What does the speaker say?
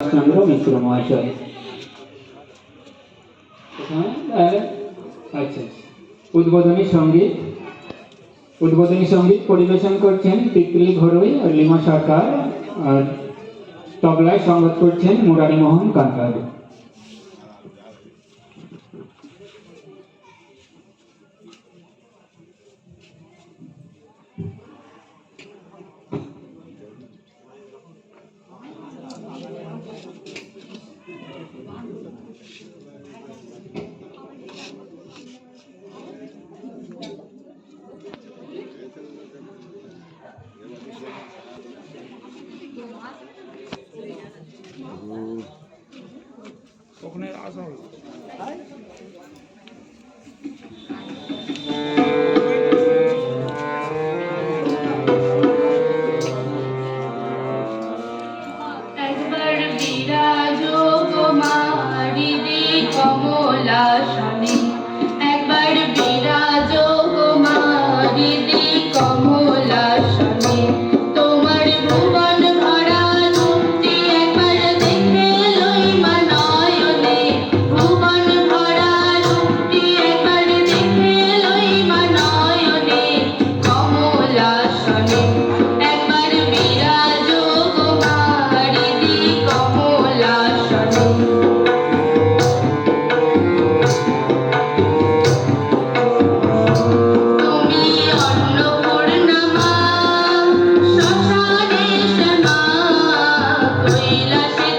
চন্দ্র মিশ্র মহাশয়। আচ্ছা, উদ্বোধনী সঙ্গীত পরিবেশন করছেন পিপলি ঘরোই আর লিমা সরকার, আর তবলায় সঙ্গত করছেন মুরারি মোহন কান্তার। ওখানে আসা হলো একবার বিরাজ কুমারী দি কমলাসনে, একবার বিরাজ কুমারী দি কমলাসনে, তোমার ভুবন ভরা রূপটি একবার দেখে লই মা নয়নে, ভুবন ভরা রূপটি একবার দেখে লই মা নয়নে, কমলাসনে একবার বিরাজ কুমারী দি কমলাসনে। তুমি অন্নপূর্ণা মা, শ্মশানে শ্যামা, কৈলাসে